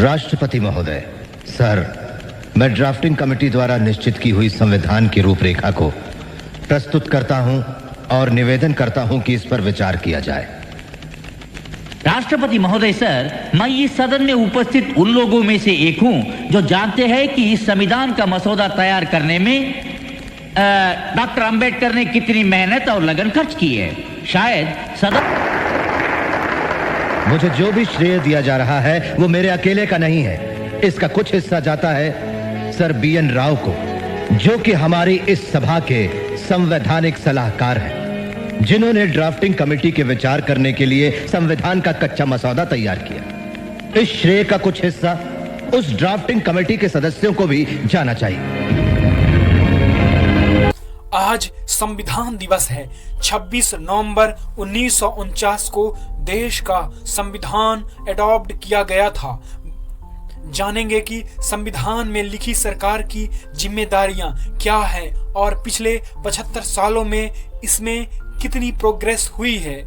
राष्ट्रपति महोदय, सर, मैं ड्राफ्टिंग कमेटी द्वारा निश्चित की हुई संविधान की रूपरेखा को प्रस्तुत करता हूं और निवेदन करता हूं कि इस पर विचार किया जाए। राष्ट्रपति महोदय सर, मैं इस सदन में उपस्थित उन लोगों में से एक हूं जो जानते हैं कि इस संविधान का मसौदा तैयार करने में डॉक्टर अंबेडकर ने कितनी मेहनत और लगन खर्च की है। शायद सदन मुझे जो भी श्रेय दिया जा रहा है वो मेरे अकेले का नहीं है। इसका कुछ हिस्सा जाता है सर BN राव को, जो कि हमारी इस सभा के संवैधानिक सलाहकार हैं, जिन्होंने ड्राफ्टिंग कमेटी के विचार करने के लिए संविधान का कच्चा मसौदा तैयार किया। इस श्रेय का कुछ हिस्सा उस ड्राफ्टिंग कमेटी के सदस्यों को भी जाना चाहिए। आज संविधान दिवस है। 26 नवंबर 1949 को देश का संविधान एडॉप्ट किया गया था। जानेंगे कि संविधान में लिखी सरकार की जिम्मेदारियां क्या है और पिछले 75 सालों में इसमें कितनी प्रोग्रेस हुई है।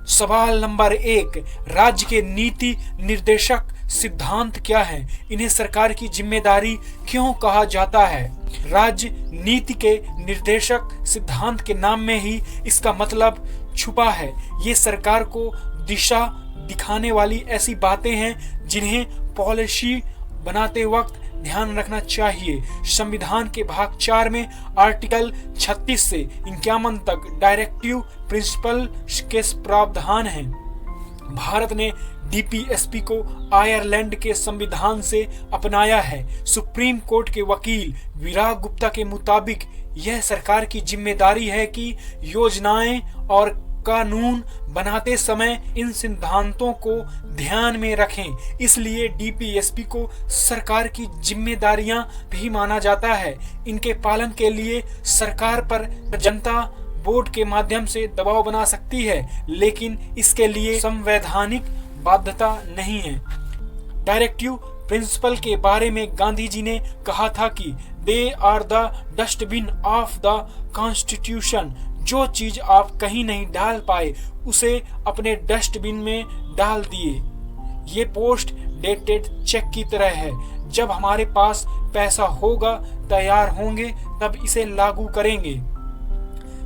सवाल नंबर 1, राज्य के नीति निर्देशक सिद्धांत क्या है? इन्हें सरकार की जिम्मेदारी क्यों कहा जाता है? राज्य नीति के निर्देशक सिद्धांत के नाम में ही इसका मतलब छुपा है। ये सरकार को दिशा दिखाने वाली ऐसी बातें हैं जिन्हें पॉलिसी बनाते वक्त ध्यान रखना चाहिए। संविधान के भाग 4 में आर्टिकल 36 से 51 तक डायरेक्टिव प्रिंसिपल के प्रावधान हैं। भारत ने DPSP को आयरलैंड के संविधान से अपनाया है। सुप्रीम कोर्ट के वकील विराग गुप्ता के मुताबिक यह सरकार की जिम्मेदारी है कि योजनाएं और कानून बनाते समय इन सिद्धांतों को ध्यान में रखें। इसलिए DPSP को सरकार की जिम्मेदारियां भी माना जाता है। इनके पालन के लिए सरकार पर जनता वोट के माध्यम से दबाव बना सकती है, लेकिन इसके लिए संवैधानिक बाध्यता नहीं है। डायरेक्टिव प्रिंसिपल के बारे में गांधी जी ने कहा था कि they are the dustbin of the constitution. जो चीज आप कहीं नहीं डाल पाए उसे अपने डस्टबिन में डाल दिए। ये पोस्ट डेटेड चेक की तरह है। जब हमारे पास पैसा होगा, तैयार होंगे, तब इसे लागू करेंगे।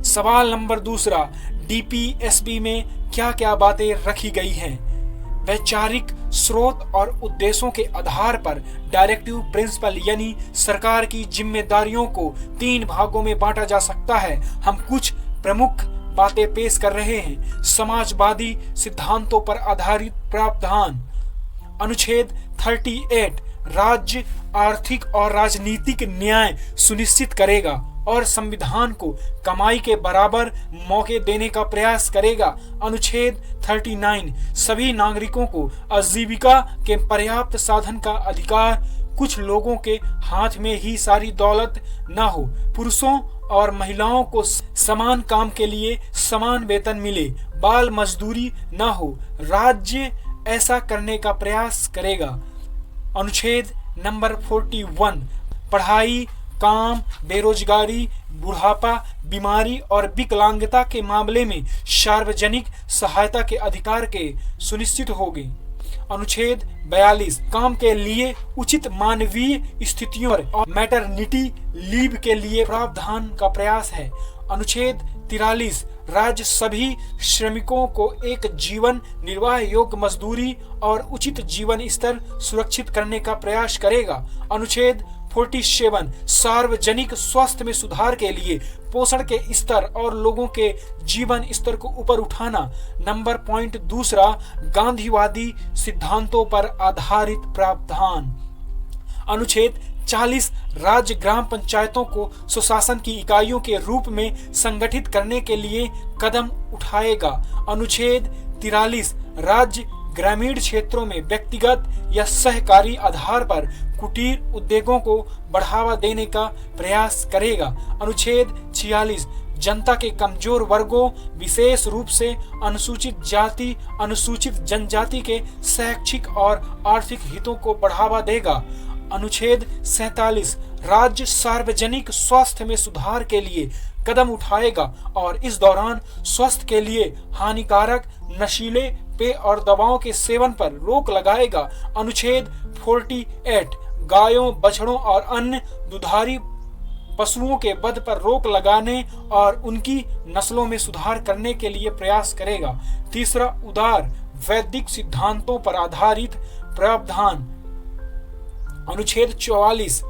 सवाल नंबर 2, DPSP में क्या क्या बातें रखी गई हैं? वैचारिक स्रोत और उद्देश्यों के आधार पर डायरेक्टिव प्रिंसिपल यानी सरकार की जिम्मेदारियों को 3 भागों में बांटा जा सकता है। हम कुछ प्रमुख बातें पेश कर रहे हैं। समाजवादी सिद्धांतों पर आधारित प्रावधान। अनुच्छेद 38 राज्य आर्थिक और राजनीतिक न्याय सुनिश्चित करेगा और संविधान को कमाई के बराबर मौके देने का प्रयास करेगा। अनुच्छेद 39 सभी नागरिकों को आजीविका के पर्याप्त साधन का अधिकार। कुछ लोगों के हाथ में ही सारी दौलत न हो। पुरुषों और महिलाओं को समान काम के लिए समान वेतन मिले। बाल मजदूरी न हो। राज्य ऐसा करने का प्रयास करेगा। अनुच्छेद नंबर 41 पढ़ाई, काम, बेरोजगारी, बुढ़ापा, बीमारी और विकलांगता के मामले में सार्वजनिक सहायता के अधिकार के सुनिश्चित होगी। अनुच्छेद 42 काम के लिए उचित मानवीय स्थितियों और मैटरनिटी लीव के लिए प्रावधान का प्रयास है। अनुच्छेद 43 राज्य सभी श्रमिकों को एक जीवन निर्वाह योग्य मजदूरी और उचित जीवन स्तर सुरक्षित करने का प्रयास करेगा। अनुच्छेद 47 सार्वजनिक स्वास्थ्य में सुधार के लिए पोषण के स्तर और लोगों के जीवन स्तर को ऊपर उठाना। नंबर पॉइंट 2 गांधीवादी सिद्धांतों पर आधारित प्रावधान। अनुच्छेद 40 राज्य ग्राम पंचायतों को स्वशासन की इकाइयों के रूप में संगठित करने के लिए कदम उठाएगा। अनुच्छेद 43 राज्य ग्रामीण क्षेत्रों में व्यक्तिगत या सहकारी आधार पर कुटीर उद्योगों को बढ़ावा देने का प्रयास करेगा। अनुच्छेद 46 जनता के कमजोर वर्गों विशेष रूप से अनुसूचित जाति, अनुसूचित जनजाति के शैक्षिक और आर्थिक हितों को बढ़ावा देगा। अनुच्छेद 47 राज्य सार्वजनिक स्वास्थ्य में सुधार के लिए कदम उठाएगा और इस दौरान स्वास्थ्य के लिए हानिकारक नशीले पेय और दवाओं के सेवन पर रोक लगाएगा। अनुच्छेद 48 गायों, बछड़ों और अन्य दुधारी पशुओं के वध पर रोक लगाने और उनकी नस्लों में सुधार करने के लिए प्रयास करेगा। तीसरा, उदार वैदिक सिद्धांतों पर आधारित प्रावधान। अनुच्छेद 44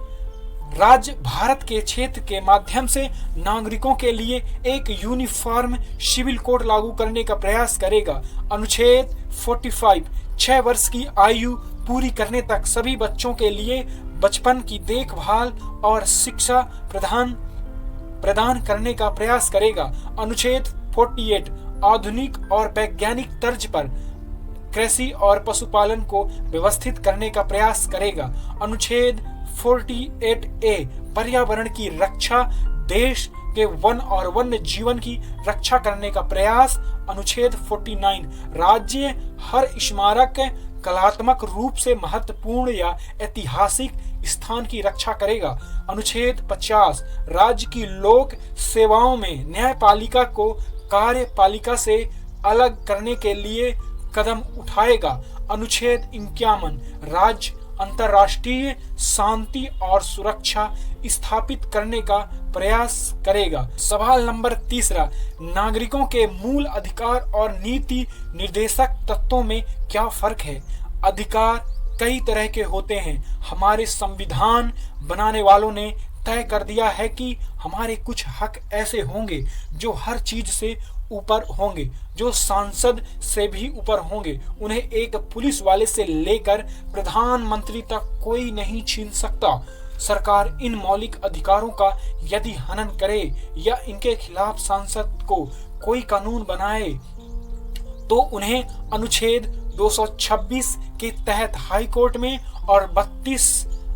राज्य भारत के क्षेत्र के माध्यम से नागरिकों के लिए एक यूनिफॉर्म सिविल कोड लागू करने का प्रयास करेगा। अनुच्छेद 45 6 वर्ष की आयु पूरी करने तक सभी बच्चों के लिए बचपन की देखभाल और शिक्षा प्रदान करने का प्रयास करेगा। अनुच्छेद 48 आधुनिक और वैज्ञानिक तर्ज पर कृषि और पशुपालन को व्यवस्थित करने का प्रयास करेगा। अनुच्छेद 48A पर्यावरण की रक्षा, देश के वन और वन्य जीवन की रक्षा करने का प्रयास। अनुच्छेद 49 राज्य हर स्मारक कलात्मक रूप से महत्वपूर्ण या ऐतिहासिक स्थान की रक्षा करेगा। अनुच्छेद 50 राज्य की लोक सेवाओं में न्यायपालिका को कार्यपालिका से अलग करने के लिए कदम उठाएगा। अनुच्छेद 51 राज्य अंतर्राष्ट्रीय शांति और सुरक्षा स्थापित करने का प्रयास करेगा। सवाल नंबर 3, नागरिकों के मूल अधिकार और नीति निर्देशक तत्वों में क्या फर्क है? अधिकार कई तरह के होते हैं। हमारे संविधान बनाने वालों ने तय कर दिया है कि हमारे कुछ हक ऐसे होंगे जो हर चीज से ऊपर होंगे, जो सांसद से भी ऊपर होंगे। उन्हें एक पुलिस वाले से लेकर प्रधानमंत्री तक कोई नहीं छीन सकता। सरकार इन मौलिक अधिकारों का यदि हनन करे या इनके खिलाफ सांसद को कोई कानून बनाए तो उन्हें अनुच्छेद 226 के तहत हाई कोर्ट में और 32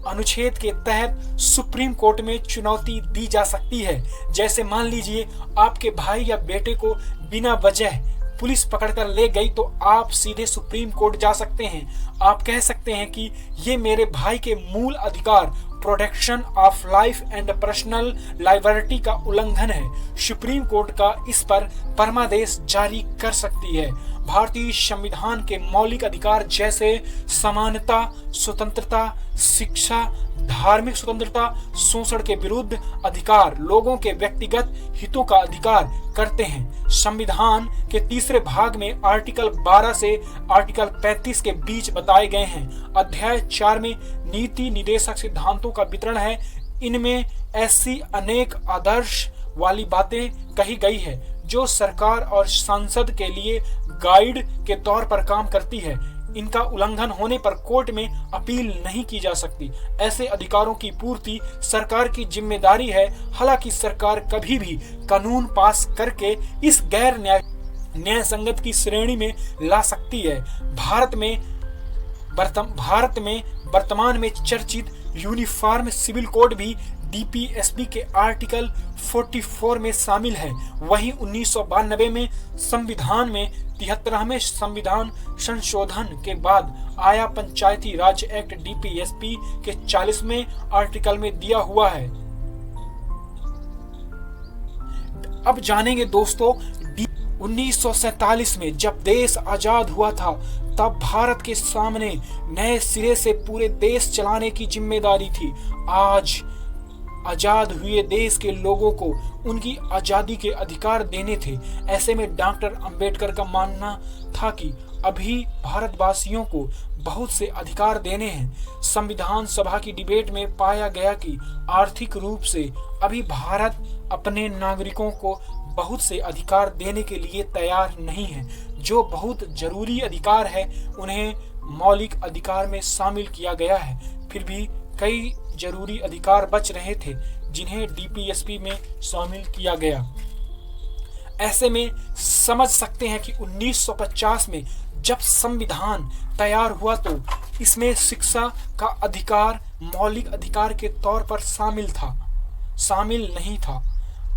अनुच्छेद के तहत सुप्रीम कोर्ट में चुनौती दी जा सकती है। जैसे मान लीजिए आपके भाई या बेटे को बिना वजह पुलिस पकड़कर ले गई तो आप सीधे सुप्रीम कोर्ट जा सकते हैं। आप कह सकते हैं कि ये मेरे भाई के मूल अधिकार protection of life and personal liability का उल्लंघन है। सुप्रीम कोर्ट का इस पर परमादेश जारी कर सकती है। भारतीय संविधान के मौलिक अधिकार जैसे समानता, स्वतंत्रता, शिक्षा, धार्मिक स्वतंत्रता, शोषण के विरुद्ध अधिकार, लोगों के व्यक्तिगत हितों का अधिकार करते हैं। संविधान के तीसरे भाग में आर्टिकल 12 से आर्टिकल 35 के बीच बताए गए हैं। अध्याय 4 में नीति निर्देशक सिद्धांतों का वितरण है। इनमें ऐसी अनेक आदर्श वाली बातें कही गई है जो सरकार और सांसद के लिए गाइड के तौर पर काम करती है। इनका उल्लंघन होने पर कोर्ट में अपील नहीं की जा सकती। ऐसे अधिकारों की पूर्ति सरकार की जिम्मेदारी है। हालांकि सरकार कभी भी कानून पास करके इस गैर न्याय संगत की श्रेणी में ला सकती है। भारत में वर्तमान में चर्चित यूनिफॉर्म सिविल कोड भी डीपीएसपी के आर्टिकल 44 में शामिल है। वहीं 1992 में संविधान में 73वें संविधान संशोधन के बाद आया पंचायती राज एक्ट डीपीएसपी के 40वें आर्टिकल में दिया हुआ है। अब जानेंगे दोस्तों, 1947 में जब देश आजाद हुआ था तब भारत के सामने नए सिरे से पूरे देश चलाने की जिम्मेदारी थी। आज आजाद हुए देश के लोगों को उनकी आजादी के अधिकार देने थे। ऐसे में डॉक्टर अंबेडकर का मानना था कि अभी भारतवासियों को बहुत से अधिकार देने हैं। संविधान सभा की डिबेट में पाया गया कि आर्थिक रूप से अभी भारत अपने नागरिकों को बहुत से अधिकार देने के लिए तैयार नहीं है। जो बहुत जरूरी अधिकार है उन्हें मौलिक अधिकार में शामिल किया गया है। फिर भी कई जरूरी अधिकार बच रहे थे जिन्हें डीपीएसपी में शामिल किया गया। ऐसे में समझ सकते हैं कि 1950 में जब संविधान तैयार हुआ तो इसमें शिक्षा का अधिकार मौलिक अधिकार के तौर पर शामिल नहीं था।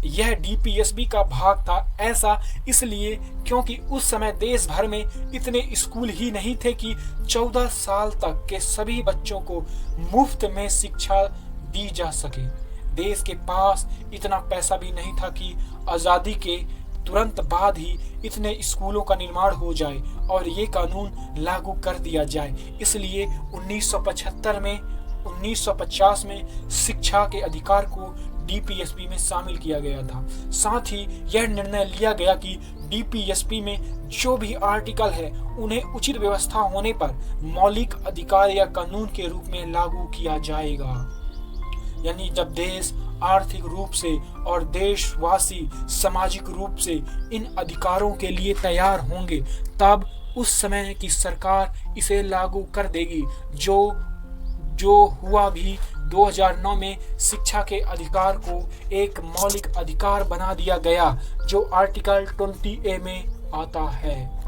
यह डीपीएसपी का भाग था। ऐसा इसलिए क्योंकि उस समय देश भर में इतने स्कूल ही नहीं थे कि 14 साल तक के सभी बच्चों को मुफ्त में शिक्षा दी जा सके। देश के पास इतना पैसा भी नहीं था कि आजादी के तुरंत बाद ही इतने स्कूलों का निर्माण हो जाए और ये कानून लागू कर दिया जाए। इसलिए 1950 में शिक्षा के अधिकार को डीपीएसपी में शामिल किया गया था। साथ ही यह निर्णय लिया गया कि डीपीएसपी में जो भी आर्टिकल है उन्हें उचित व्यवस्था होने पर मौलिक अधिकार या कानून के रूप में लागू किया जाएगा। यानी जब देश आर्थिक रूप से और देशवासी सामाजिक रूप से इन अधिकारों के लिए तैयार होंगे, तब उस समय की सरकार इसे लागू कर देगी। जो हुआ भी 2009 में शिक्षा के अधिकार को एक मौलिक अधिकार बना दिया गया, जो आर्टिकल 20A में आता है।